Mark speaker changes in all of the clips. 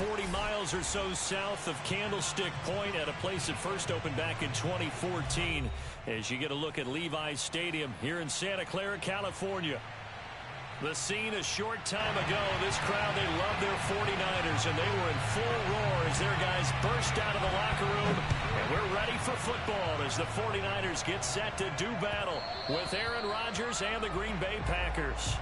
Speaker 1: 40 miles or so south of Candlestick Point at a place that first opened back in 2014 as you get a look at Levi's Stadium here in Santa Clara, California. The scene a short time ago, this crowd, they love their 49ers, and they were in full roar as their guys burst out of the locker room. And we're ready for football as the 49ers get set to do battle with Aaron Rodgers and the Green Bay Packers.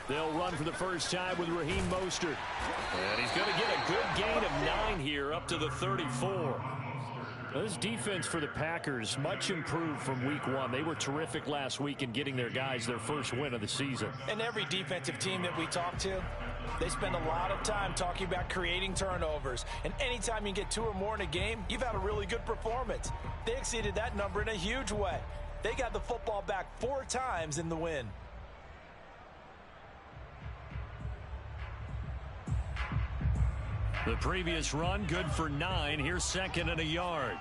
Speaker 1: They'll run for the first time with Raheem Mostert. And he's going to get a good gain of 9 here up to the 34. This defense for the Packers, much improved from week 1. They were terrific last week in getting their guys their first win of the season.
Speaker 2: And every defensive team that we talk to, they spend a lot of time talking about creating turnovers. And anytime you get 2 or more in a game, you've had a really good performance. They exceeded that number in a huge way. They got the football back 4 times in the win.
Speaker 1: The previous run, good for 9. Here's second and a yard.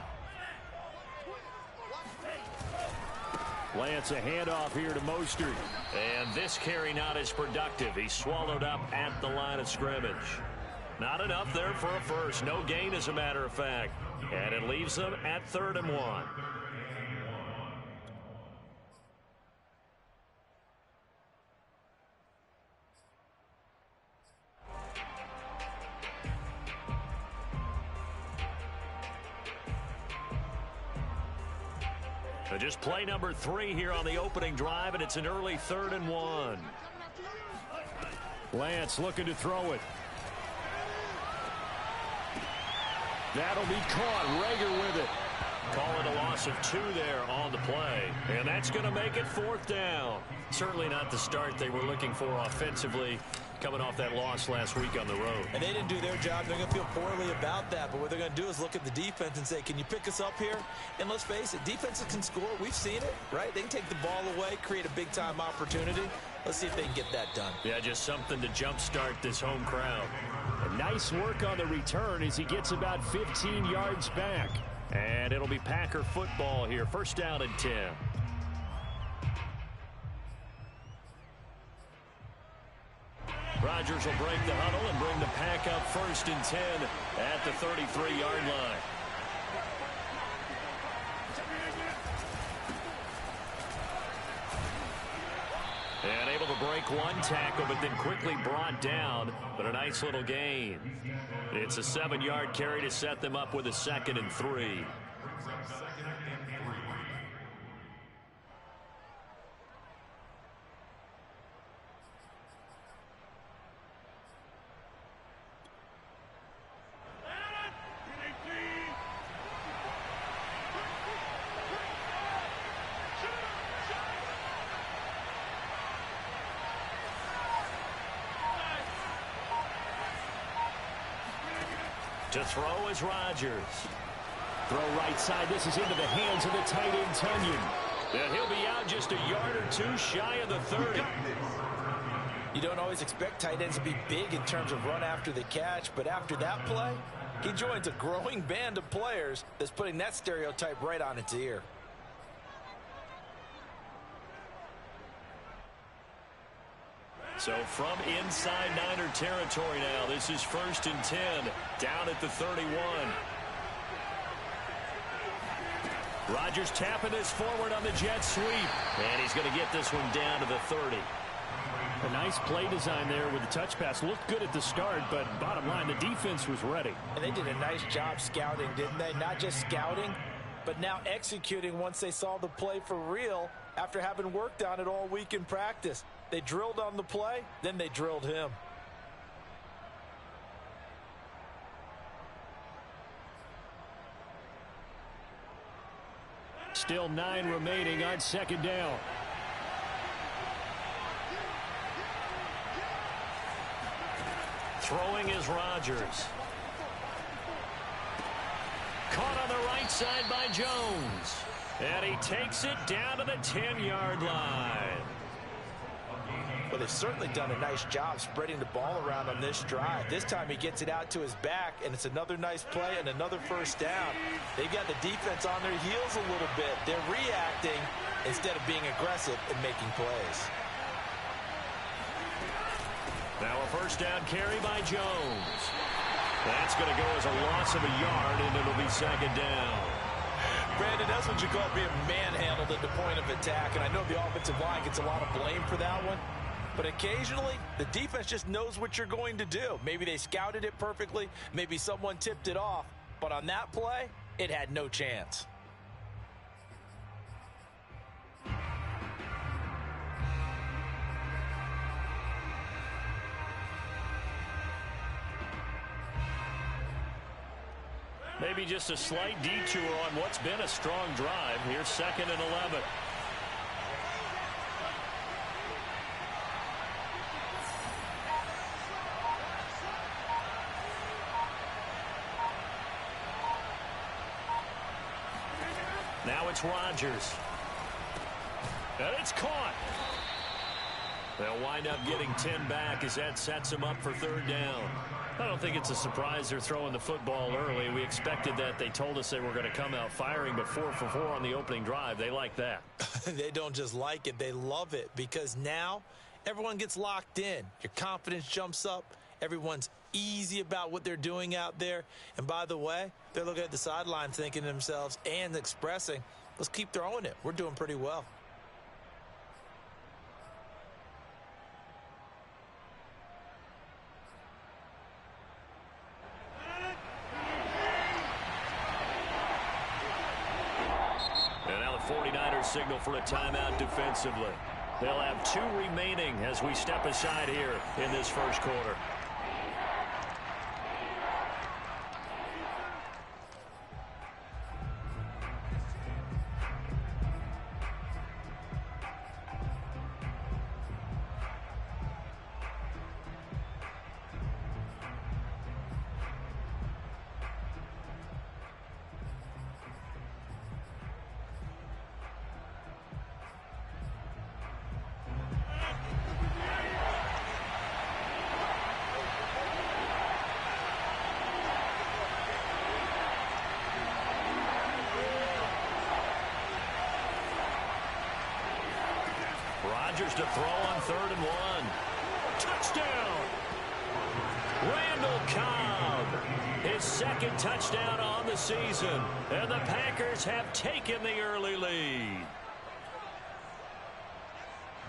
Speaker 1: Lance, a handoff here to Mostert. And this carry not as productive. He's swallowed up at the line of scrimmage. Not enough there for a first. No gain, as a matter of fact. And it leaves them at 3rd and 1. Just play number 3 here on the opening drive, and it's an early 3rd and 1. Lance looking to throw it. That'll be caught. Rager with it. Call it a loss of 2 there on the play. And that's going to make it 4th down. Certainly not the start they were looking for offensively, coming off that loss last week on the road.
Speaker 2: And they didn't do their job. They're going to feel poorly about that. But what they're going to do is look at the defense and say, can you pick us up here? And let's face it, defenses can score. We've seen it, right? They can take the ball away, create a big-time opportunity. Let's see if they can get that done.
Speaker 1: Yeah, just something to jumpstart this home crowd.
Speaker 3: A nice work on the return as he gets about 15 yards back.
Speaker 1: And it'll be Packer football here. First down and 10. Rodgers will break the huddle and bring the Pack up 1st and 10 at the 33-yard line. And able to break 1 tackle, but then quickly brought down. But a nice little gain. It's a 7-yard carry to set them up with a 2nd and 3. To throw is Rodgers.
Speaker 3: Throw right side. This is into the hands of the tight end, Tonyan.
Speaker 1: And he'll be out just a yard or 2 shy of the 30.
Speaker 2: You don't always expect tight ends to be big in terms of run after the catch, but after that play, he joins a growing band of players that's putting that stereotype right on its ear.
Speaker 1: So from inside Niner territory now, this is 1st and 10, down at the 31. Rodgers tapping this forward on the jet sweep, and he's going to get this one down to the 30.
Speaker 3: A nice play design there with the touch pass. Looked good at the start, but bottom line, the defense was ready.
Speaker 2: And they did a nice job scouting, didn't they? Not just scouting, but now executing once they saw the play for real after having worked on it all week in practice. They drilled on the play, then they drilled him.
Speaker 3: Still 9 remaining on second down.
Speaker 1: Throwing is Rodgers. Caught on the right side by Jones. And he takes it down to the 10-yard line.
Speaker 2: Well, they've certainly done a nice job spreading the ball around on this drive. This time he gets it out to his back, and it's another nice play and another first down. They've got the defense on their heels a little bit. They're reacting instead of being aggressive and making plays.
Speaker 1: Now a first down carry by Jones. That's going to go as a loss of a yard, and it'll be second down.
Speaker 2: Brandon, that's what you call being manhandled at the point of attack, and I know the offensive line gets a lot of blame for that one. But occasionally, the defense just knows what you're going to do. Maybe they scouted it perfectly. Maybe someone tipped it off. But on that play, it had no chance.
Speaker 1: Maybe just a slight detour on what's been a strong drive. Here's 2nd and 11. Now it's Rodgers. And it's caught. They'll wind up getting 10 back as that sets them up for third down. I don't think it's a surprise they're throwing the football early. We expected that. They told us they were going to come out firing, but 4 for 4 on the opening drive. They like that.
Speaker 2: They don't just like it. They love it because now everyone gets locked in. Your confidence jumps up. Everyone's easy about what they're doing out there. And by the way, they're looking at the sideline thinking to themselves and expressing, let's keep throwing it. We're doing pretty well.
Speaker 1: And now the 49ers signal for a timeout defensively. They'll have 2 remaining as we step aside here in this first quarter. Rodgers to throw on 3rd and 1. Touchdown! Randall Cobb, his 2nd touchdown on the season. And the Packers have taken the early lead.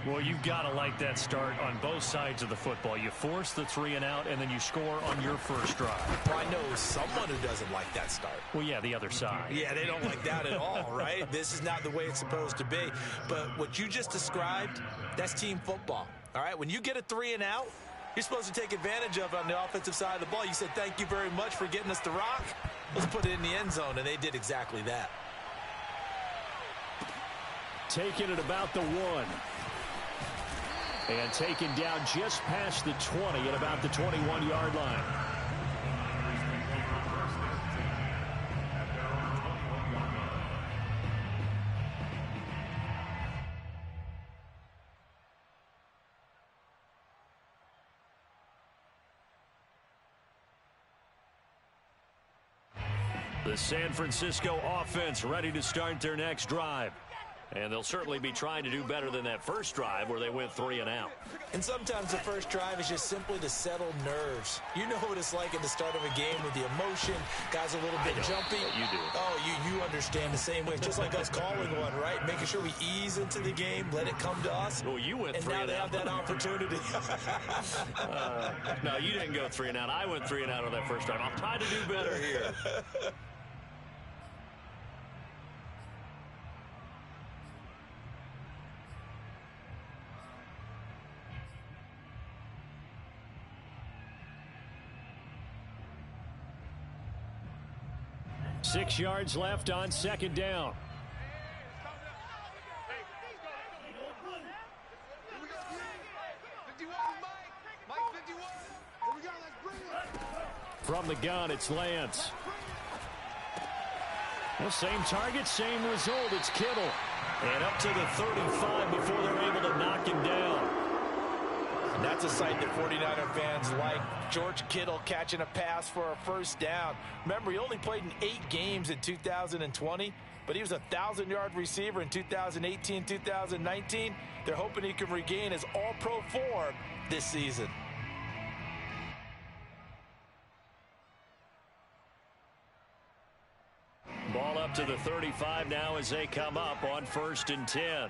Speaker 3: Well, you've got to like that start on both sides of the football. You force the 3 and out, and then you score on your first drive.
Speaker 2: Well, I know someone who doesn't like that start.
Speaker 3: Well, yeah, the other side.
Speaker 2: Yeah, they don't like that at all, right? This is not the way it's supposed to be. But what you just described, that's team football, all right? When you get a 3 and out, you're supposed to take advantage of it on the offensive side of the ball. You said, thank you very much for getting us the rock. Let's put it in the end zone, and they did exactly that.
Speaker 3: Taking it about the 1. And taken down just past the 20 at about the 21-yard line.
Speaker 1: The San Francisco offense ready to start their next drive. And they'll certainly be trying to do better than that first drive where they went 3 and out.
Speaker 2: And sometimes the first drive is just simply to settle nerves. You know what it's like at the start of a game with the emotion. Guys are a little bit jumpy.
Speaker 1: You do.
Speaker 2: Oh, you understand the same way. It's just like us calling one, right? Making sure we ease into the game, let it come to us.
Speaker 1: Well, you went 3 and out.
Speaker 2: And now they have that opportunity.
Speaker 1: No, you didn't go 3 and out. I went 3 and out on that first drive. I'll try to do better here.
Speaker 3: Six yards left on second down. From the gun, it's Lance. Well, same target, same result. It's Kittle.
Speaker 1: And up to the 35 before they're able to knock him down.
Speaker 2: And that's a sight that 49er fans like. George Kittle catching a pass for a first down. Remember, he only played in 8 games in 2020, but he was a 1,000-yard receiver in 2018, 2019. They're hoping he can regain his all-pro form this season.
Speaker 1: Ball up to the 35 now as they come up on 1st and 10.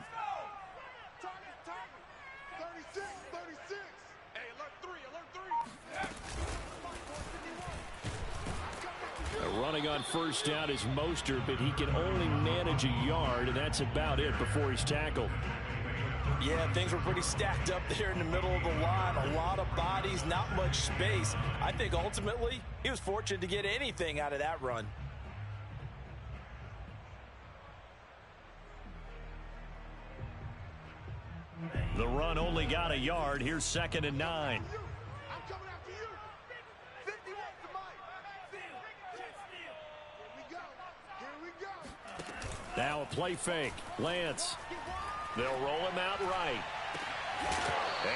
Speaker 3: Running on first down is Mostert, but he can only manage a yard, and that's about it before he's tackled.
Speaker 2: Yeah, things were pretty stacked up there in the middle of the line. A lot of bodies, not much space. I think ultimately he was fortunate to get anything out of that run.
Speaker 1: The run only got a yard. Here's 2nd and 9.
Speaker 3: Now a play fake. Lance.
Speaker 1: They'll roll him out right.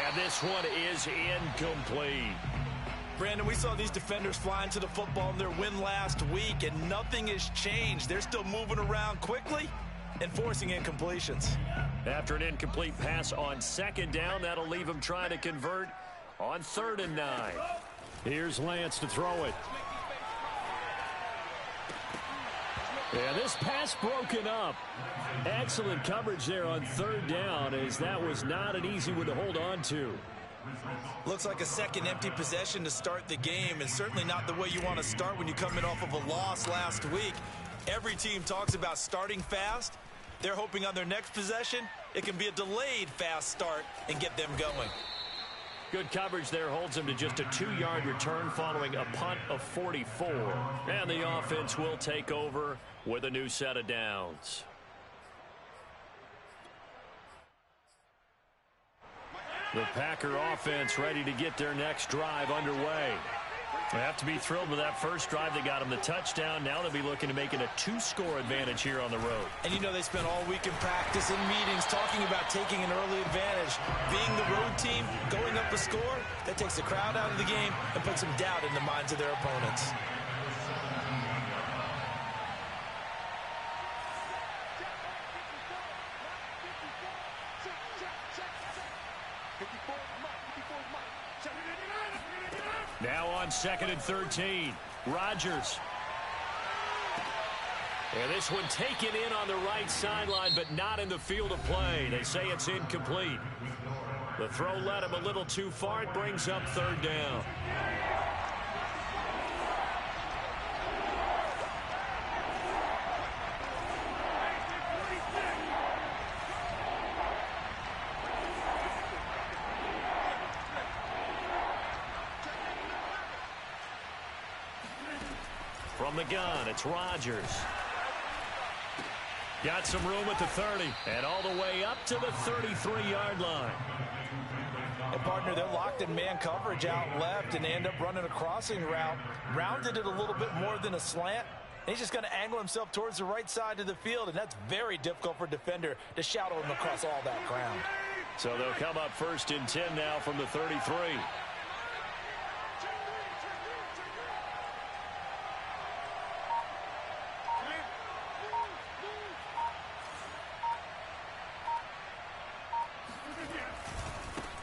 Speaker 1: And this one is incomplete.
Speaker 2: Brandon, we saw these defenders flying to the football in their win last week, and nothing has changed. They're still moving around quickly and forcing incompletions.
Speaker 1: After an incomplete pass on 2nd down, that'll leave him trying to convert on 3rd and 9.
Speaker 3: Here's Lance to throw it. Yeah, this pass broken up. Excellent coverage there on 3rd down, as that was not an easy one to hold on to.
Speaker 2: Looks like a second empty possession to start the game, and certainly not the way you want to start when you come in off of a loss last week. Every team talks about starting fast. They're hoping on their next possession, it can be a delayed fast start and get them going.
Speaker 1: Good coverage there holds him to just a 2-yard return following a punt of 44. And the offense will take over with a new set of downs. The Packer offense ready to get their next drive underway. They have to be thrilled with that first drive that got them the touchdown. Now they'll be looking to make it a 2-score advantage here on the road.
Speaker 2: And you know they spent all week in practice and meetings talking about taking an early advantage. Being the road team, going up a score, that takes the crowd out of the game and puts some doubt in the minds of their opponents.
Speaker 1: Now on 2nd and 13. Rodgers. And this one taken in on the right sideline, but not in the field of play. They say it's incomplete. The throw led him a little too far. It brings up 3rd down. From the gun, it's Rodgers. Got some room at the 30 and all the way up to the 33-yard line.
Speaker 2: And partner, they're locked in man coverage out left, and they end up running a crossing route. Rounded it a little bit more than a slant. And he's just going to angle himself towards the right side of the field, and that's very difficult for a defender to shadow him across all that ground.
Speaker 1: So they'll come up 1st and 10 now from the 33.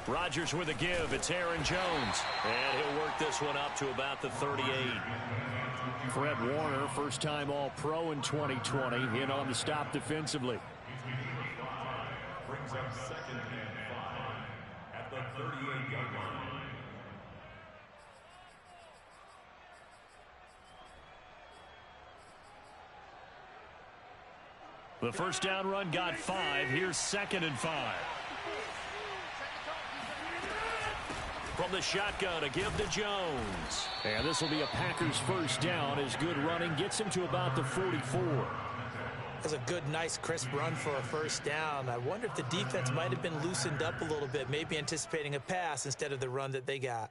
Speaker 1: Rodgers with a give. It's Aaron Jones. And he'll work this one up to about the 38.
Speaker 3: Fred Warner, first-time All-Pro in 2020, in on the stop defensively.
Speaker 4: Brings up 2nd and 5 at the 38-yard line.
Speaker 1: The first down run got 5. Here's 2nd and 5. From the shotgun, a give to Jones.
Speaker 3: And this will be a Packers first down as good running gets him to about the 44.
Speaker 2: That's a good, nice, crisp run for a first down. I wonder if the defense might have been loosened up a little bit, maybe anticipating a pass instead of the run that they got.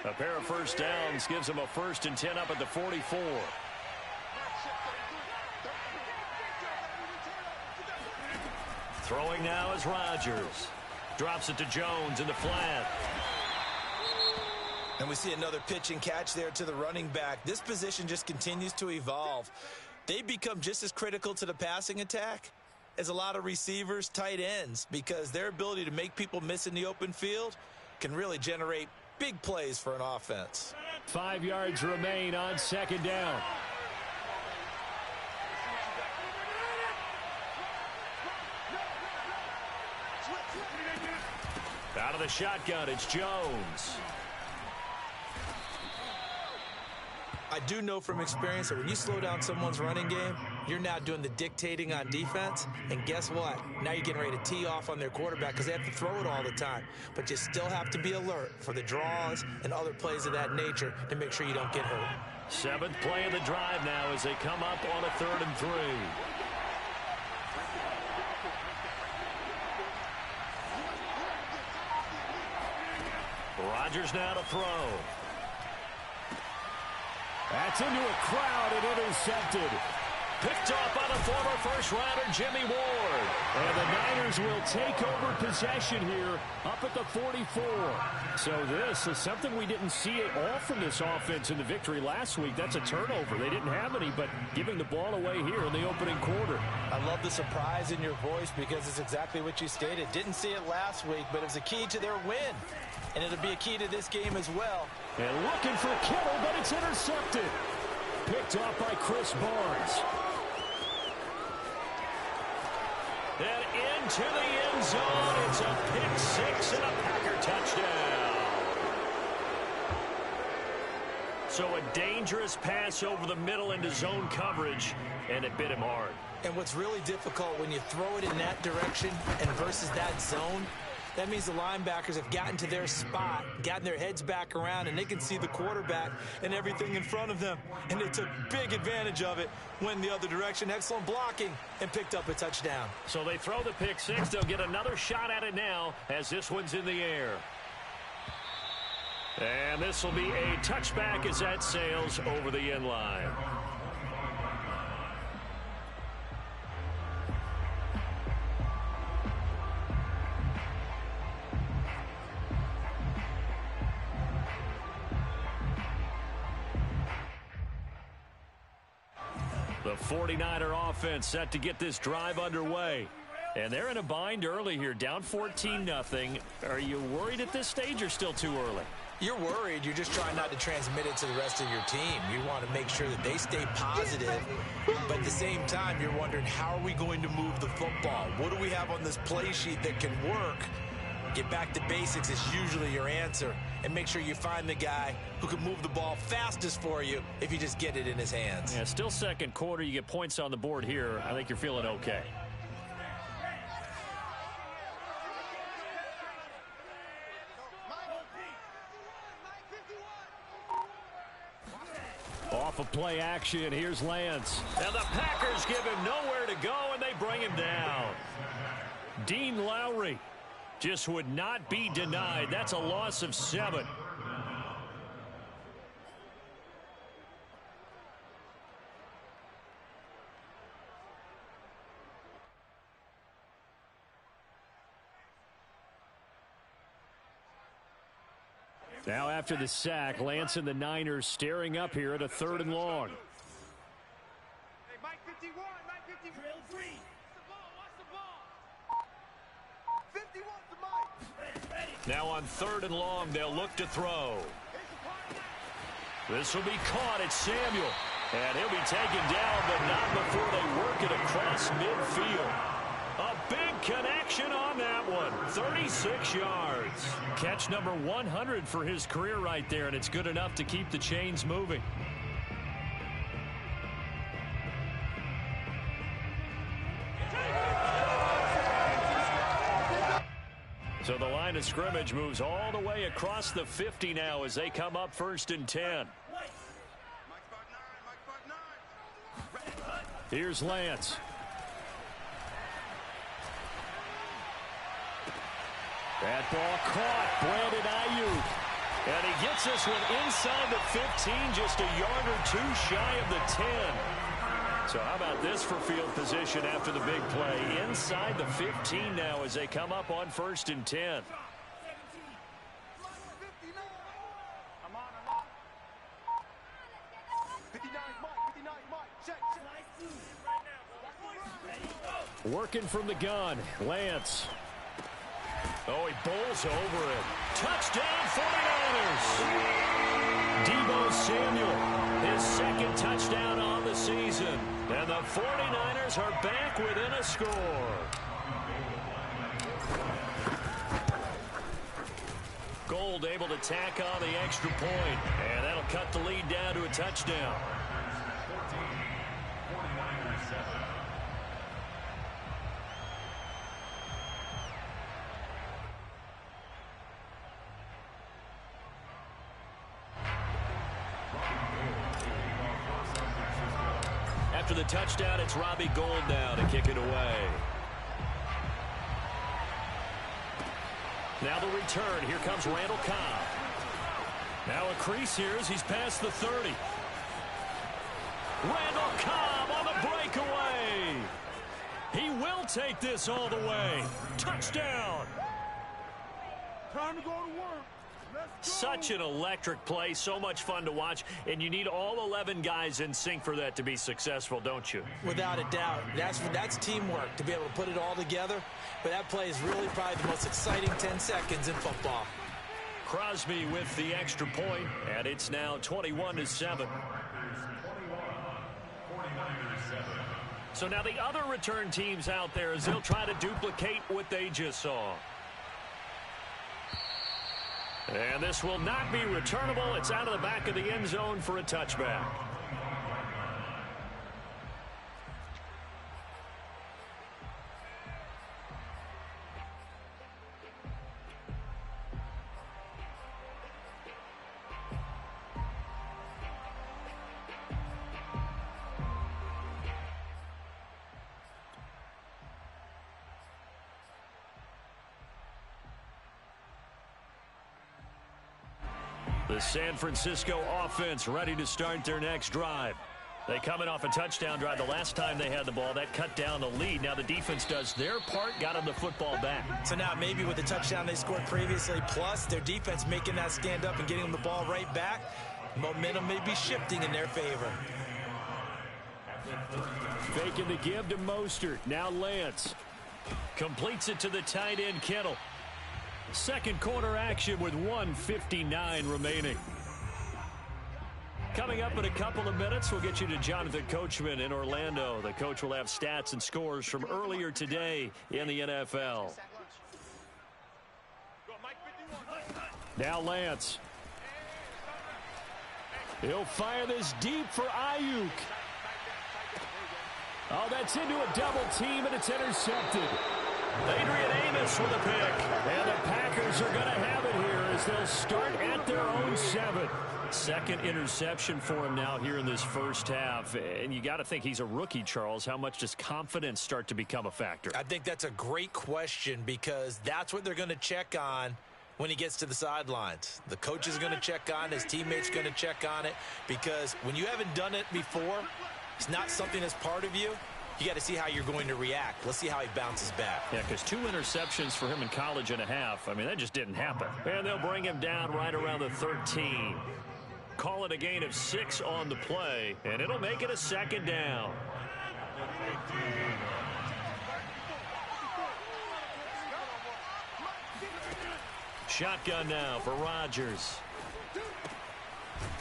Speaker 1: A pair of first downs gives them a 1st and 10 up at the 44. Throwing now is Rodgers. Drops it to Jones in the flat.
Speaker 2: And we see another pitch and catch there to the running back. This position just continues to evolve. They become just as critical to the passing attack as a lot of receivers, tight ends, because their ability to make people miss in the open field can really generate big plays for an offense.
Speaker 3: 5 yards remain on 2nd down.
Speaker 1: Out of the shotgun, it's Jones.
Speaker 2: I do know from experience that when you slow down someone's running game, you're now doing the dictating on defense. And guess what? Now you're getting ready to tee off on their quarterback because they have to throw it all the time. But you still have to be alert for the draws and other plays of that nature to make sure you don't get hurt.
Speaker 1: 7th play of the drive now as they come up on a 3rd and 3. Rodgers now to throw.
Speaker 3: That's into a crowd and intercepted.
Speaker 1: Picked off by the former first-rounder Jimmy Ward.
Speaker 3: And the Niners will take over possession here up at the 44. So this is something we didn't see at all from this offense in the victory last week. That's a turnover. They didn't have any, but giving the ball away here in the opening quarter.
Speaker 2: I love the surprise in your voice because it's exactly what you stated. Didn't see it last week, but it was a key to their win. And it'll be a key to this game as well.
Speaker 3: And looking for Kittle, but it's intercepted. Picked off by Chris Barnes.
Speaker 1: And into the end zone. It's a pick six and a Packer touchdown. So a dangerous pass over the middle into zone coverage, and it bit him hard.
Speaker 2: And what's really difficult when you throw it in that direction and versus that zone, that means the linebackers have gotten to their spot, gotten their heads back around, and they can see the quarterback and everything in front of them. And they took big advantage of it, went the other direction, excellent blocking, and picked up a touchdown.
Speaker 1: So they throw the pick six. They'll get another shot at it now as this one's in the air. And this will be a touchback as that sails over the end line. The 49er offense set to get this drive underway. And they're in a bind early here, down 14-0. Are you worried at this stage or still too early?
Speaker 2: You're worried. You're just trying not to transmit it to the rest of your team. You want to make sure that they stay positive. But at the same time, you're wondering, how are we going to move the football? What do we have on this play sheet that can work? Get back to basics is usually your answer. And make sure you find the guy who can move the ball fastest for you if you just get it in his hands.
Speaker 1: Yeah, still second quarter. You get points on the board here. I think you're feeling okay.
Speaker 3: Off of play action, here's Lance.
Speaker 1: And the Packers give him nowhere to go, and they bring him down. Dean Lowry just would not be denied. That's a loss of 7.
Speaker 3: Now after the sack, Lance and the Niners staring up here at a 3rd and long.
Speaker 5: Hey, Mike 51, Mike 51. Drill 3. Watch the ball. 51's the Mike.
Speaker 1: Now on 3rd and long, they'll look to throw. This will be caught. It's Samuel. And he'll be taken down, but not before they work it across midfield. A big connection on that one. 36 yards. Catch number 100 for his career right there, and it's good enough to keep the chains moving. So the line of scrimmage moves all the way across the 50 now as they come up 1st and 10.
Speaker 3: Here's Lance. That ball caught. Brandon Ayuk.
Speaker 1: And he gets this one inside the 15, just a yard or two shy of the 10. So how about this for field position after the big play? Inside the 15 now as they come up on 1st and 10.
Speaker 3: Working from the gun, Lance.
Speaker 1: Oh, he bowls over it. Touchdown, 49ers! Deebo Samuel, his second touchdown on the season. And the 49ers are back within a score. Gold able to tack on the extra point. And that'll cut the lead down to a touchdown. After the touchdown, it's Robbie Gould now to kick it away. Now the return. Here comes Randall Cobb. Now a crease here as he's past the 30. Randall Cobb on the breakaway. He will take this all the way. Touchdown.
Speaker 5: Time to go to work.
Speaker 1: Such an electric play, so much fun to watch, and you need all 11 guys in sync for that to be successful, don't you?
Speaker 2: Without a doubt. That's teamwork to be able to put it all together. But that play is really probably the most exciting 10 seconds in football.
Speaker 1: Crosby with the extra point, and it's now 21-7. So now the other return teams out there as they'll try to duplicate what they just saw. And this will not be returnable. It's out of the back of the end zone for a touchback. The San Francisco offense ready to start their next drive. They coming off a touchdown drive the last time they had the ball. That cut down the lead. Now the defense does their part, got them the football back.
Speaker 2: So now maybe with the touchdown they scored previously, plus their defense making that stand up and getting them the ball right back, momentum may be shifting in their favor.
Speaker 3: Faking the give to Mostert. Now Lance.
Speaker 1: Completes it to the tight end, Kittle. Second quarter action with 1:59 remaining. Coming up in a couple of minutes, we'll get you to Jonathan Coachman in Orlando. The coach will have stats and scores from earlier today in the NFL.
Speaker 3: Now Lance. He'll fire this deep for Ayuk. Oh, that's into a double team, and it's intercepted.
Speaker 1: Adrian Amos with a pick.
Speaker 3: And the Packers are going to have it here as they'll start at their own 7.
Speaker 1: Second interception for him now here in this first half. And you got to think he's a rookie, Charles. How much does confidence start to become a factor?
Speaker 2: I think that's a great question because that's what they're going to check on when he gets to the sidelines. The coach is going to check on it. His teammates going to check on it because when you haven't done it before, it's not something that's part of you. You got to see how you're going to react. Let's see how he bounces back.
Speaker 1: Yeah, because 2 interceptions for him in college and a half. I mean, that just didn't happen. And they'll bring him down right around the 13. Call it a gain of 6 on the play, and it'll make it a second down. Shotgun now for Rodgers.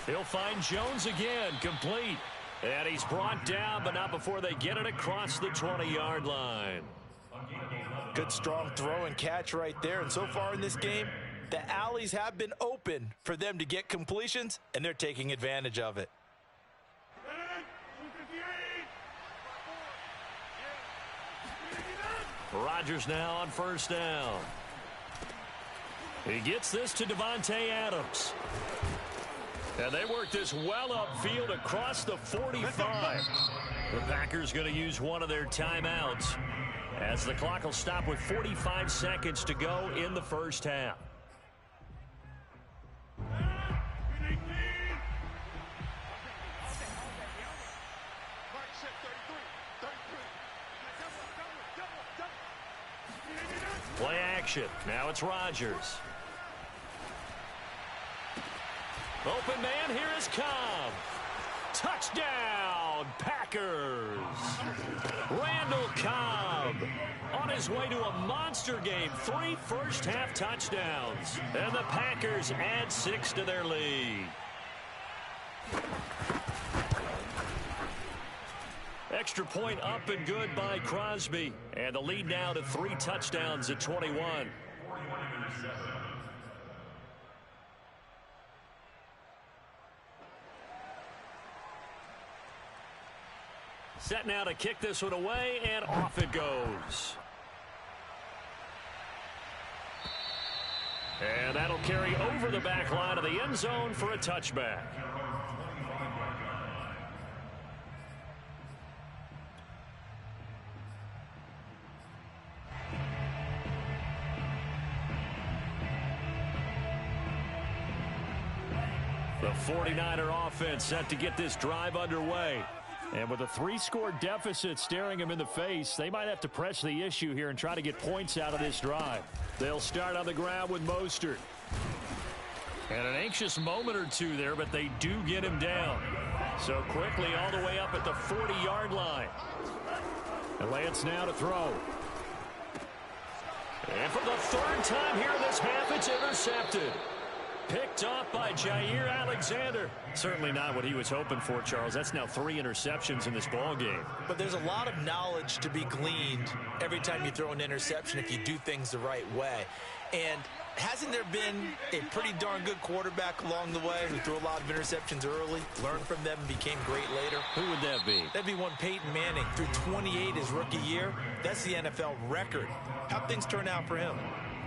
Speaker 1: He'll find Jones again, complete. And he's brought down, but not before they get it across the 20-yard line.
Speaker 2: Good strong throw and catch right there. And so far in this game, the alleys have been open for them to get completions, and they're taking advantage of it.
Speaker 1: Rodgers now on first down. He gets this to Devontae Adams. And they work this well upfield across the 45. The Packers going to use one of their timeouts as the clock will stop with 45 seconds to go in the first half. action. Now it's Rodgers. Open man, here is Cobb. Touchdown, Packers. Randall Cobb on his way to a monster game. 3 first-half touchdowns. And the Packers add 6 to their lead. Extra point up and good by Crosby. And the lead now to 3 touchdowns at 21. Set now to kick this one away, and off it goes. And that'll carry over the back line of the end zone for a touchback. The 49er offense set to get this drive underway. And with a 3-score deficit staring them in the face, they might have to press the issue here and try to get points out of this drive. They'll start on the ground with Mostert. And an anxious moment or two there, but they do get him down. So quickly all the way up at the 40-yard line. And Lance now to throw. And for the 3rd time here in this half, it's intercepted. Picked off by Jair Alexander. Certainly not what he was hoping for, Charles. That's now 3 interceptions in this ball game.
Speaker 2: But there's a lot of knowledge to be gleaned every time you throw an interception if you do things the right way. And hasn't there been a pretty darn good quarterback along the way who threw a lot of interceptions early, learned from them, and became great later?
Speaker 1: Who would that be?
Speaker 2: That'd be one Peyton Manning. Threw 28 his rookie year. That's the NFL record. How'd things turn out for him?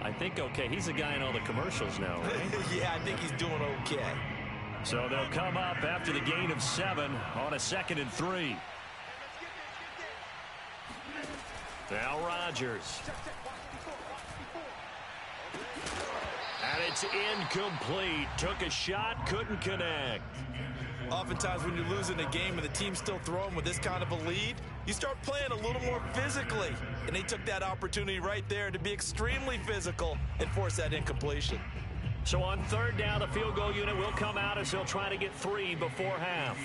Speaker 1: I think okay. He's the guy in all the commercials now, right?
Speaker 2: Yeah, I think he's doing okay.
Speaker 1: So they'll come up after the gain of 7 on a 2nd and 3. Now Rodgers. And it's incomplete. Took a shot, couldn't connect.
Speaker 2: Oftentimes when you're losing a game and the team's still throwing with this kind of a lead, you start playing a little more physically. And they took that opportunity right there to be extremely physical and force that incompletion.
Speaker 1: So on 3rd down, the field goal unit will come out as they'll try to get 3 before half.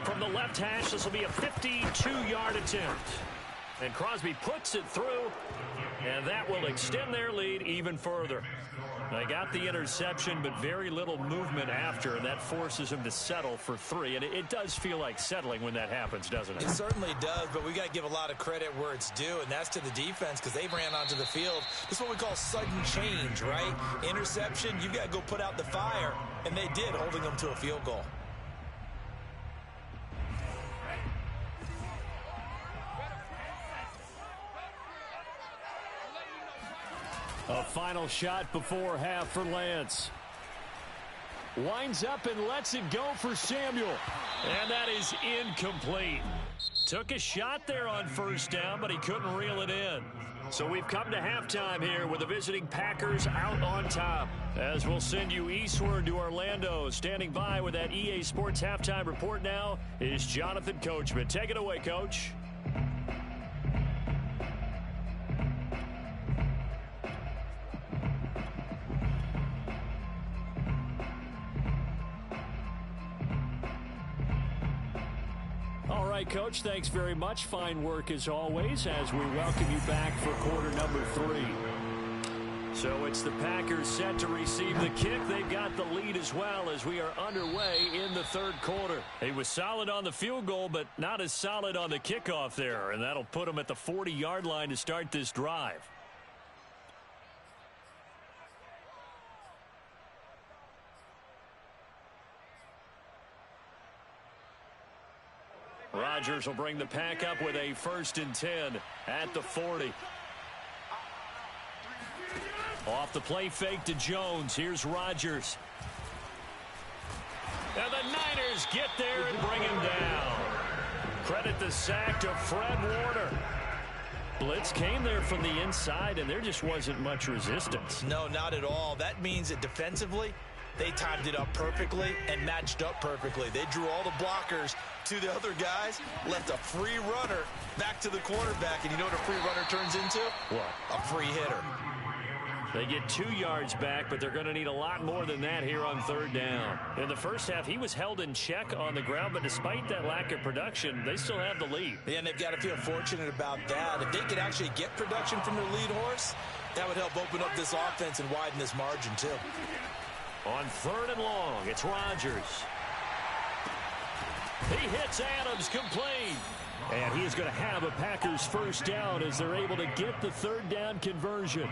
Speaker 1: From the left hash, this will be a 52-yard attempt. And Crosby puts it through, and that will extend their lead even further. They got the interception, but very little movement after, and that forces them to settle for 3. And it does feel like settling when that happens, doesn't it?
Speaker 2: It certainly does, but we got to give a lot of credit where it's due, and that's to the defense because they ran onto the field. This is what we call sudden change, right? Interception, you got to go put out the fire, and they did, holding them to a field goal.
Speaker 3: A final shot before half for Lance. Winds up and lets it go for Samuel.
Speaker 1: And that is incomplete. Took a shot there on 1st down, but he couldn't reel it in. So we've come to halftime here with the visiting Packers out on top. As we'll send you eastward to Orlando. Standing by with that EA Sports halftime report now is Jonathan Coachman. Take it away, Coach.
Speaker 3: All right, Coach, thanks very much. Fine work as always as we welcome you back for quarter number 3.
Speaker 1: So it's the Packers set to receive the kick. They've got the lead as well as we are underway in the 3rd quarter. He was solid on the field goal, but not as solid on the kickoff there, and that'll put him at the 40-yard line to start this drive. Rodgers will bring the pack up with a 1st and 10 at the 40. Off the play fake to Jones. Here's Rodgers. And the Niners get there and bring him down. Credit the sack to Fred Warner. Blitz came there from the inside, and there just wasn't much resistance.
Speaker 2: No, not at all. That means that defensively, they timed it up perfectly and matched up perfectly. They drew all the blockers to the other guys, left a free runner back to the quarterback. And you know what a free runner turns into?
Speaker 1: What?
Speaker 2: A free hitter.
Speaker 1: They get 2 yards back, but they're going to need a lot more than that here on third down. In the first half, he was held in check on the ground, but despite that lack of production, they still have the lead.
Speaker 2: Yeah, and they've got to feel fortunate about that. If they could actually get production from their lead horse, that would help open up this offense and widen this margin, too.
Speaker 1: On third and long, it's Rodgers. He hits Adams complete. And he's going to have a Packers first down as they're able to get the third down conversion.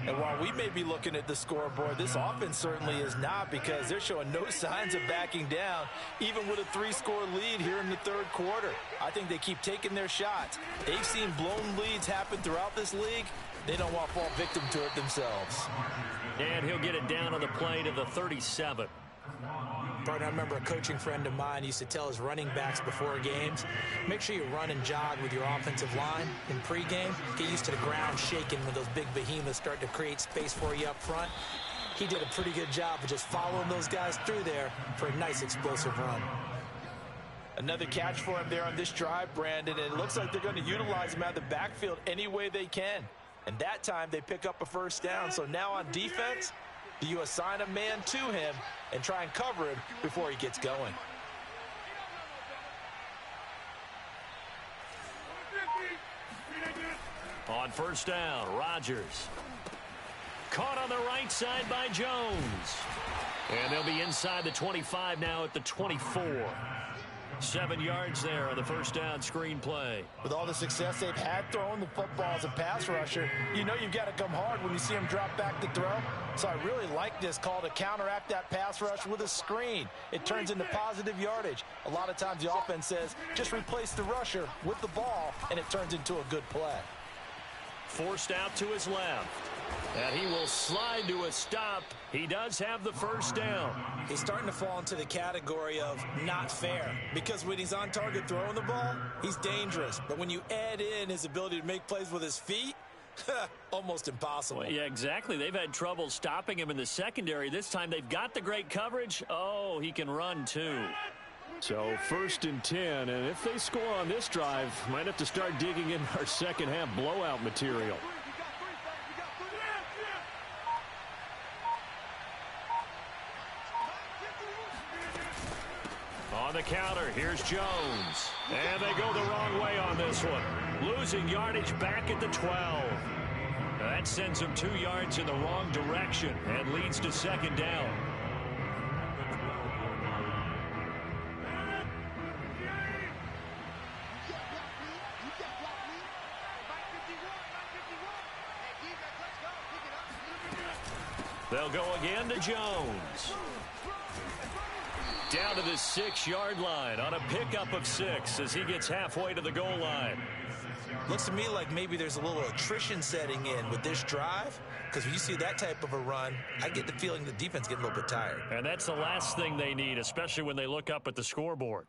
Speaker 2: And while we may be looking at the scoreboard, this offense certainly is not, because they're showing no signs of backing down, even with a 3-score lead here in the third quarter. I think they keep taking their shots. They've seen blown leads happen throughout this league. They don't want to fall victim to it themselves.
Speaker 1: And he'll get it down on the play to the 37.
Speaker 6: Partner, I remember a coaching friend of mine used to tell his running backs before games, make sure you run and jog with your offensive line in pregame. Get used to the ground shaking when those big behemoths start to create space for you up front. He did a pretty good job of just following those guys through there for a nice explosive run.
Speaker 2: Another catch for him there on this drive, Brandon, and it looks like they're going to utilize him out of the backfield any way they can. And that time they pick up a first down. So now on defense, do you assign a man to him and try and cover him before he gets going?
Speaker 1: On first down, Rodgers. Caught on the right side by Jones. And they'll be inside the 25 now at the 24. 7 yards there on the first down screen play.
Speaker 2: With all the success they've had throwing the football as a pass rusher, you know you've got to come hard when you see him drop back to throw. So I really like this call to counteract that pass rush with a screen. It turns into positive yardage. A lot of times the offense says, just replace the rusher with the ball, and it turns into a good play.
Speaker 1: Forced out to his left. And he will slide to a stop. He does have the first down.
Speaker 6: He's starting to fall into the category of not fair, because when he's on target throwing the ball, he's dangerous. But when you add in his ability to make plays with his feet, almost impossible.
Speaker 1: Well, yeah, exactly. They've had trouble stopping him in the secondary. This time they've got the great coverage. Oh, he can run too.
Speaker 3: So 1st and 10, and if they score on this drive, might have to start digging in our second half blowout material.
Speaker 1: On the counter, here's Jones. And they go the wrong way on this one. Losing yardage back at the 12. That sends them 2 yards in the wrong direction and leads to second down. They'll go again to Jones. Down to the 6-yard line on a pickup of 6 as he gets halfway to the goal line.
Speaker 6: Looks to me like maybe there's a little attrition setting in with this drive, because when you see that type of a run, I get the feeling the defense getting a little bit tired.
Speaker 1: And that's the last thing they need, especially when they look up at the scoreboard.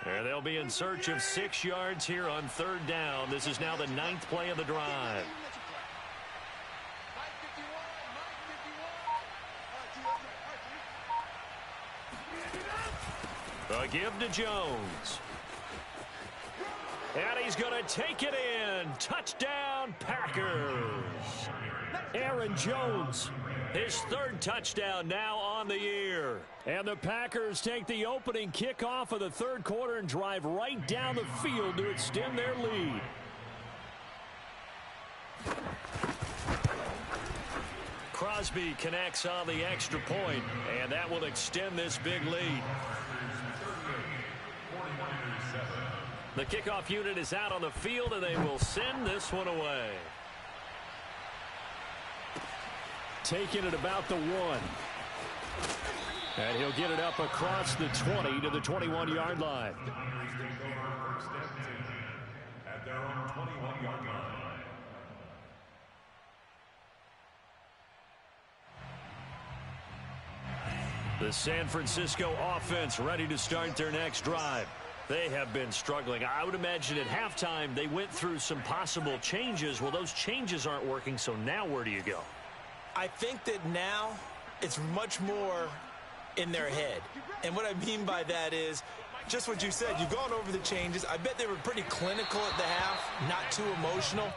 Speaker 1: And they'll be in search of 6 yards here on third down. This is now the 9th play of the drive. A give to Jones. And he's going to take it in. Touchdown, Packers. Aaron Jones, his 3rd touchdown now on the year. And the Packers take the opening kickoff of the third quarter and drive right down the field to extend their lead. Crosby connects on the extra point, and that will extend this big lead. The kickoff unit is out on the field, and they will send this one away.
Speaker 3: Taking it about the 1. And he'll get it up across the 20 to the 21-yard line.
Speaker 4: At their own 21-yard line.
Speaker 1: The San Francisco offense ready to start their next drive. They have been struggling. I would imagine at halftime they went through some possible changes. Well, those changes aren't working, so now where do you go?
Speaker 6: I think that now it's much more in their head. And what I mean by that is Just what you said. You've gone over the changes. I bet they were pretty clinical at the half, not too emotional.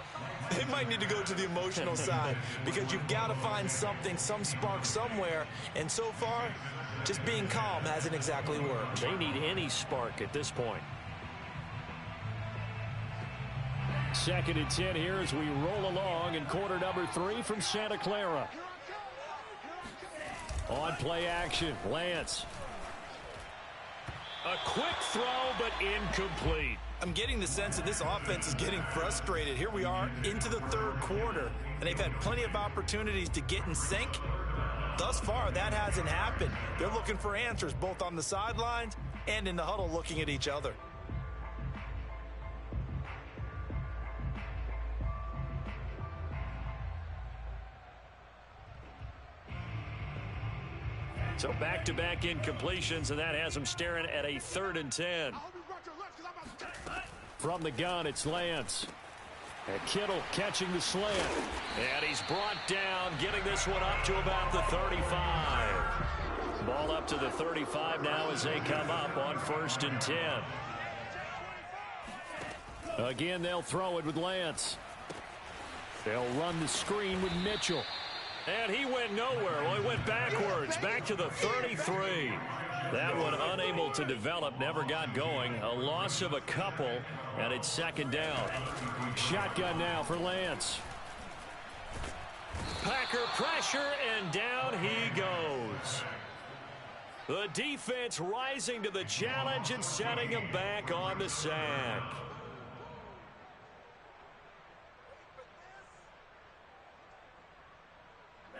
Speaker 6: They might need to go to the emotional side because you've got to find something, some spark somewhere. And so far, just being calm hasn't exactly worked.
Speaker 1: They need any spark at this point.
Speaker 3: 2nd and 10 here as we roll along in quarter number 3 from Santa Clara. On play action, Lance.
Speaker 1: A quick throw, but incomplete.
Speaker 2: I'm getting the sense that this offense is getting frustrated. Here we are into the 3rd quarter, and they've had plenty of opportunities to get in sync. Thus far, that hasn't happened. They're looking for answers both on the sidelines and in the huddle looking at each other.
Speaker 1: So back-to-back incompletions, and that has them staring at a 3rd and 10.
Speaker 3: From the gun, it's Lance. And Kittle catching the slant.
Speaker 1: And he's brought down, getting this one up to about the 35. Ball up to the 35 now as they come up on 1st and 10.
Speaker 3: Again, they'll throw it with Lance. They'll run the screen with Mitchell.
Speaker 1: And he went nowhere. Well, he went backwards, back to the 33. That one unable to develop, never got going. A loss of a couple, and it's 2nd down.
Speaker 3: Shotgun now for Lance.
Speaker 1: Packer pressure, and down he goes. The defense rising to the challenge and setting him back on the sack.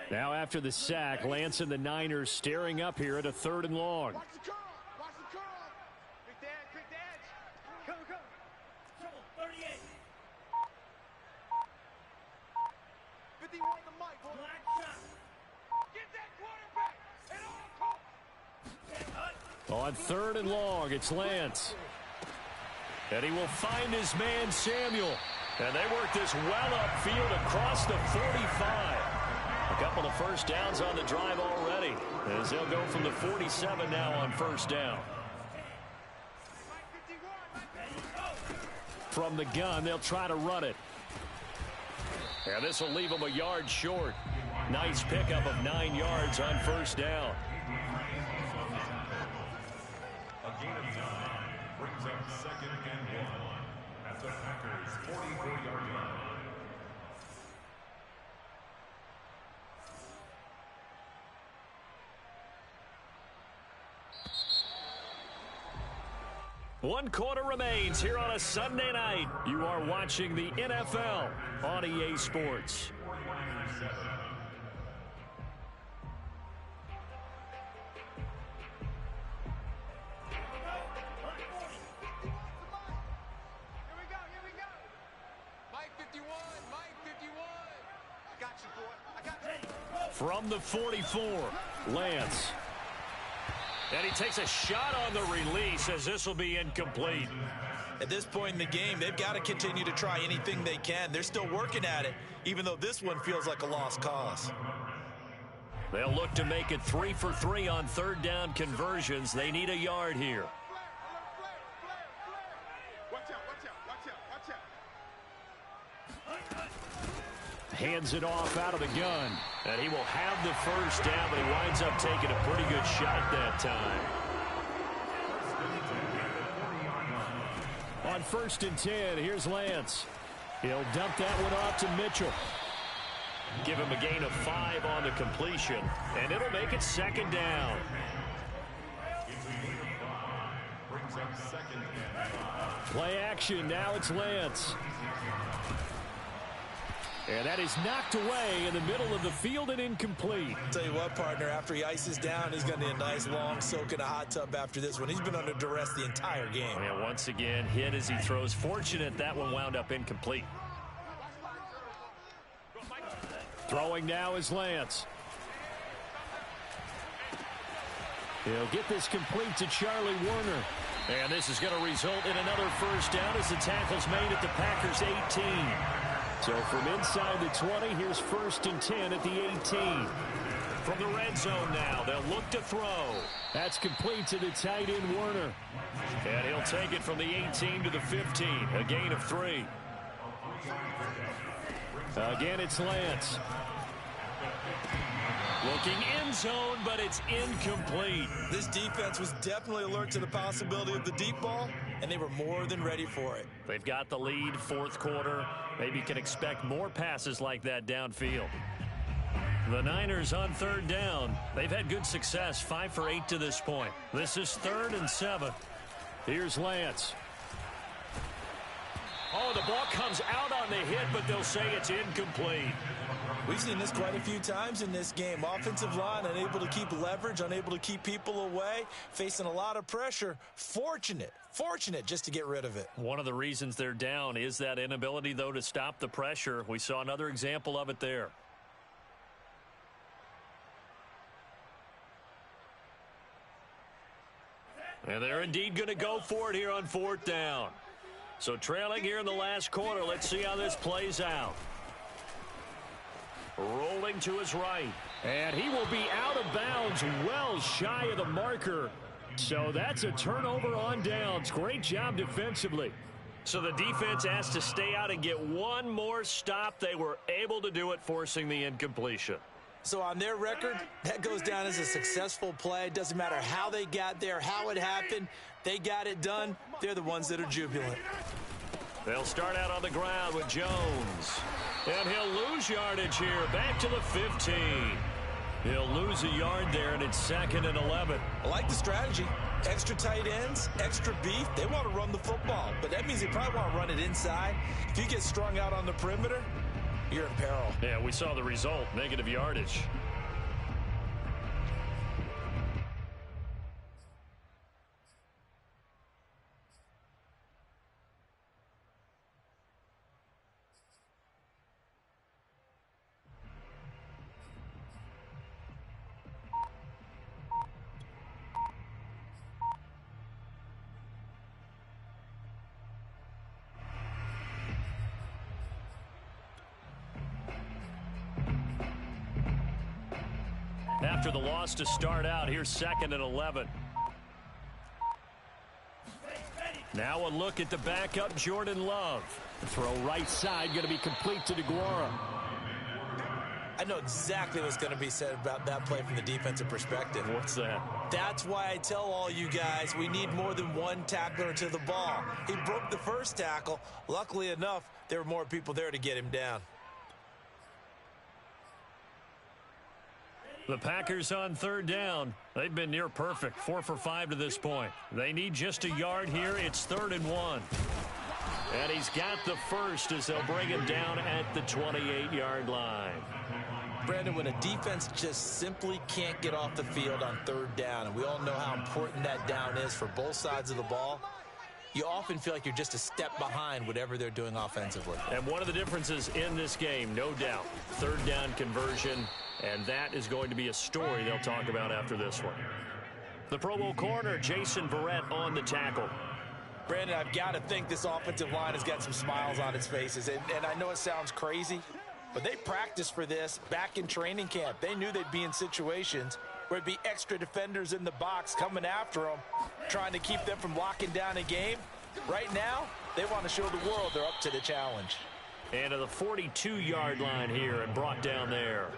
Speaker 3: Now after the sack, Lance and the Niners staring up here at a 3rd and long.
Speaker 5: Watch the curl. Watch the curl. Quick dash. Quick dash. Come, come. Trouble, 38. 51 the mic. Black shot. Get that quarterback. And all.
Speaker 3: On 3rd and long, it's Lance.
Speaker 1: And he will find his man, Samuel. And they work this well upfield across the 45. A couple of first downs on the drive already, as they'll go from the 47 now on 1st down.
Speaker 3: From the gun, they'll try to run it.
Speaker 1: And this will leave them a yard short. Nice pickup of 9 yards on 1st down.
Speaker 4: A gain of 9 brings up 2nd and 1 at the Packers' 44-yard line.
Speaker 1: One quarter remains here on a Sunday night. You are watching the NFL on EA Sports. From the 44, Lance. And he takes a shot on the release as this will be incomplete.
Speaker 2: At this point in the game, they've got to continue to try anything they can. They're still working at it, even though this one feels like a lost cause.
Speaker 1: They'll look to make it 3 for 3 on 3rd down conversions. They need a yard here.
Speaker 3: Hands it off out of the gun.
Speaker 1: And he will have the 1st down, but he winds up taking a pretty good shot that time.
Speaker 3: On 1st and 10, here's Lance. He'll dump that one off to Mitchell.
Speaker 1: Give him a gain of 5 on the completion, and it'll make it 2nd down.
Speaker 3: Play action, now it's Lance. And that is knocked away in the middle of the field and incomplete.
Speaker 2: Tell you what, partner, after he ices down, he's going to need a nice long soak in a hot tub after this one. He's been under duress the entire game.
Speaker 1: And once again, hit as he throws. Fortunate that one wound up incomplete.
Speaker 3: Throwing now is Lance. He'll get this complete to Charlie Warner.
Speaker 1: And this is going to result in another 1st down as the tackle's made at the Packers' 18.
Speaker 3: So from inside the 20, here's 1st and 10 at the 18.
Speaker 1: From the red zone now, they'll look to throw.
Speaker 3: That's complete to the tight end, Werner.
Speaker 1: And he'll take it from the 18 to the 15, a gain of 3.
Speaker 3: Again, it's Lance.
Speaker 1: Looking end zone, but it's incomplete.
Speaker 2: This defense was definitely alert to the possibility of the deep ball, and they were more than ready for it.
Speaker 1: They've got the lead, fourth quarter. Maybe can expect more passes like that downfield. The Niners on third down. They've had good success, 5 for 8 to this point. This is 3rd and 7.
Speaker 3: Here's Lance.
Speaker 1: Oh, the ball comes out on the hit, but they'll say it's incomplete.
Speaker 2: We've seen this quite a few times in this game. Offensive line unable to keep leverage, unable to keep people away, facing a lot of pressure. Fortunate just to get rid of it.
Speaker 1: One of the reasons they're down is that inability, though, to stop the pressure. We saw another example of it there. And they're indeed going to go for it here on 4th down. So trailing here in the last quarter, let's see how this plays out. Rolling to his right.
Speaker 3: And he will be out of bounds, well shy of the marker. So that's a turnover on downs. Great job defensively.
Speaker 1: So the defense asked to stay out and get one more stop. They were able to do it, forcing the incompletion.
Speaker 2: So on their record, that goes down as a successful play. Doesn't matter how they got there, how it happened. They got it done. They're the ones that are jubilant.
Speaker 1: They'll start out on the ground with Jones. And he'll lose yardage here, back to the 15. He'll lose a yard there, and it's 2nd and 11.
Speaker 2: I like the strategy. Extra tight ends, extra beef. They want to run the football, but that means they probably want to run it inside. If you get strung out on the perimeter, you're in peril.
Speaker 1: Yeah, we saw the result, negative yardage. After the loss to start out, here's 2nd and 11. Now a look at the backup, Jordan Love.
Speaker 3: The throw right side, going to be complete to DeGuara.
Speaker 2: I know exactly what's going to be said about that play from the defensive perspective.
Speaker 1: What's that?
Speaker 2: That's why I tell all you guys we need more than one tackler to the ball. He broke the first tackle. Luckily enough, there were more people there to get him down.
Speaker 1: The Packers on 3rd down. They've been near perfect, 4 for 5 to this point. They need just a yard here. It's 3rd and 1. And he's got the first as they'll bring him down at the 28-yard line.
Speaker 2: Brandon, when a defense just simply can't get off the field on 3rd down, and we all know how important that down is for both sides of the ball, you often feel like you're just a step behind whatever they're doing offensively.
Speaker 1: And one of the differences in this game, no doubt, 3rd down conversion. And that is going to be a story they'll talk about after this one. The Pro Bowl corner, Jason Verrett, on the tackle.
Speaker 2: Brandon, I've got to think this offensive line has got some smiles on its faces. And I know it sounds crazy, but they practiced for this back in training camp. They knew they'd be in situations where it'd be extra defenders in the box coming after them, trying to keep them from locking down a game. Right now, they want to show the world they're up to the challenge.
Speaker 1: And to the 42-yard line here and brought down there.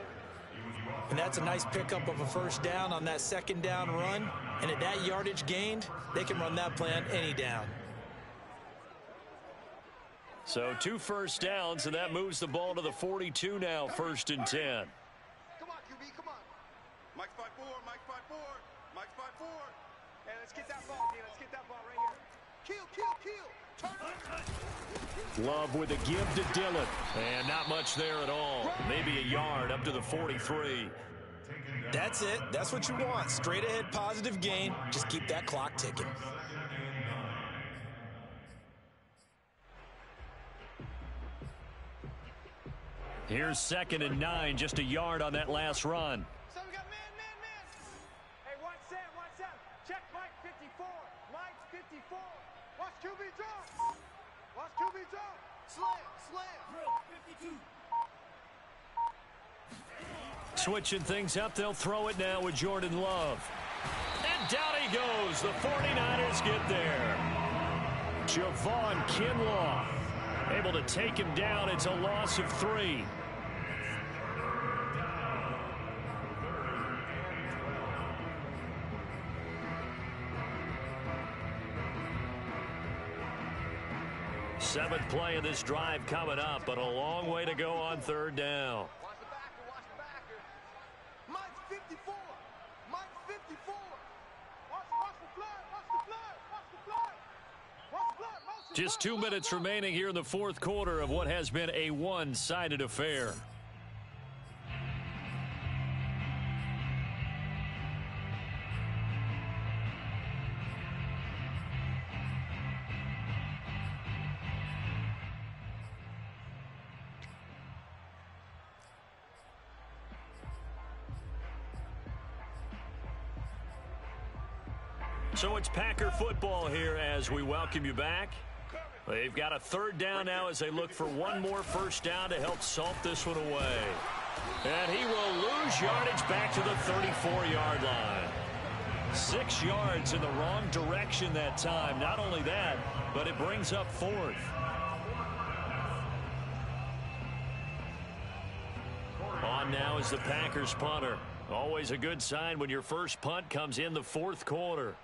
Speaker 2: And that's a nice pickup of a first down on that 2nd down run. And at that yardage gained, they can run that play on any down.
Speaker 1: So 2 first downs, and that moves the ball to the 42 now, 1st and 10.
Speaker 5: Come on, QB, come on. Mike's 5-4, Mike's 5-4, Mike's 5-4. Hey, let's get that ball, D. Let's get that ball right here. Kill. Turn it.
Speaker 3: Love with a give to Dillon.
Speaker 1: And not much there at all. Maybe a yard up to the 43.
Speaker 2: That's it. That's what you want. Straight ahead positive gain. Just keep that clock ticking.
Speaker 1: Here's 2nd and 9, just a yard on that last run.
Speaker 5: So we got man. Hey, watch Sam. Check Mike 54. Mike 54. Watch QB drop. Watch QB drop. Slam.
Speaker 1: Switching things up, they'll throw it now with Jordan Love. And down he goes. The 49ers get there. Javon Kinlaw able to take him down. It's a loss of 3. Seventh play of this drive coming up, but a long way to go on 3rd down.
Speaker 5: Watch the backer, watch the backer. Mike 54. Mike 54. Watch the flood, watch the flood, watch the flood. Watch the flood.
Speaker 1: Just 2 minutes remaining here in the 4th quarter of what has been a one-sided affair. So it's Packer football here as we welcome you back. They've got a 3rd down now as they look for one more first down to help salt this one away. And he will lose yardage back to the 34-yard line. 6 yards in the wrong direction that time. Not only that, but it brings up 4th. On now is the Packers punter. Always a good sign when your first punt comes in the 4th quarter.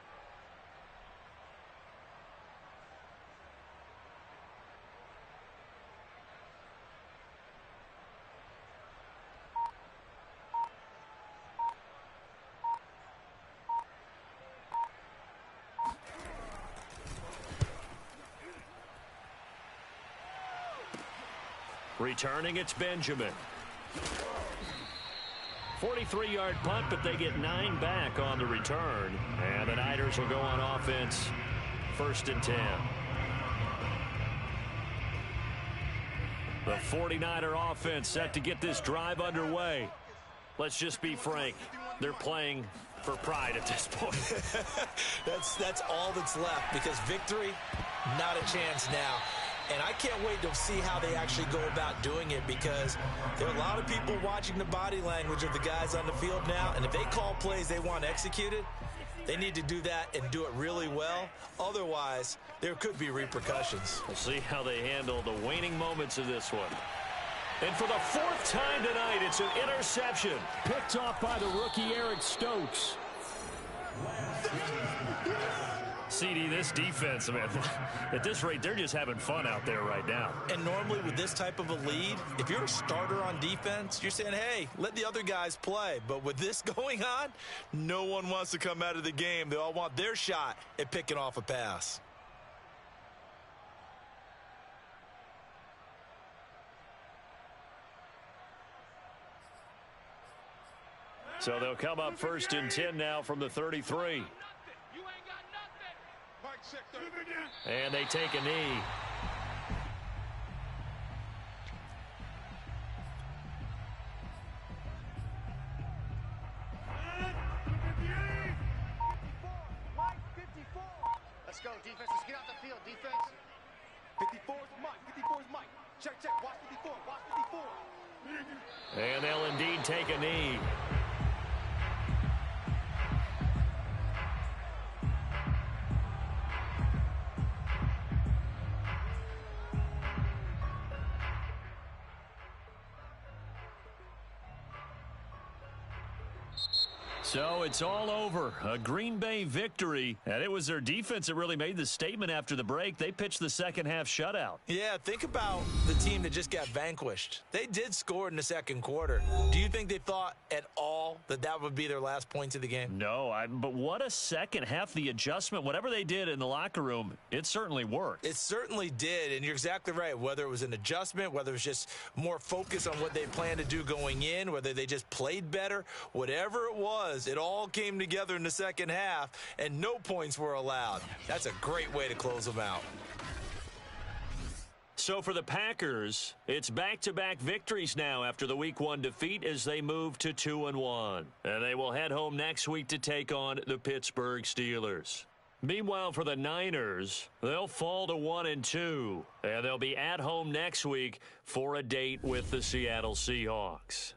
Speaker 1: Returning, it's Benjamin. 43-yard punt, but they get 9 back on the return. And the Niners will go on offense. 1st and 10. The 49er offense set to get this drive underway. Let's just be frank. They're playing for pride at this point.
Speaker 6: That's all that's left, because victory, not a chance now. And I can't wait to see how they actually go about doing it, because there are a lot of people watching the body language of the guys on the field now. And if they call plays they want executed, they need to do that and do it really well. Otherwise, there could be repercussions.
Speaker 1: We'll see how they handle the waning moments of this one. And for the 4th time tonight, it's an interception.
Speaker 3: Picked off by the rookie Eric Stokes.
Speaker 1: CD, this defense, man, at this rate, they're just having fun out there right now.
Speaker 6: And normally with this type of a lead, if you're a starter on defense, you're saying, hey, let the other guys play. But with this going on, no one wants to come out of the game. They all want their shot at picking off a pass.
Speaker 1: So they'll come up 1st and 10 now from the 33. And they take a knee.
Speaker 5: Mike 54. Let's go, defense. Let's get out the field, defense. 54 is Mike. 54 is Mike. Check, check. Watch 54. Watch 54.
Speaker 1: And they'll indeed take a knee. So it's all over. A Green Bay victory. And it was their defense that really made the statement after the break. They pitched the second half shutout.
Speaker 6: Yeah, think about the team that just got vanquished. They did score in the 2nd quarter. Do you think they thought at all that that would be their last points of the game?
Speaker 1: No, but what a second half. The adjustment, whatever they did in the locker room, it certainly worked.
Speaker 6: It certainly did, and you're exactly right. Whether it was an adjustment, whether it was just more focus on what they planned to do going in, whether they just played better, whatever it was, it all came together in the second half, and no points were allowed. That's a great way to close them out.
Speaker 1: So for the Packers, it's back-to-back victories now after the Week 1 defeat as they move to 2-1. And they will head home next week to take on the Pittsburgh Steelers. Meanwhile, for the Niners, they'll fall to 1-2. And they'll be at home next week for a date with the Seattle Seahawks.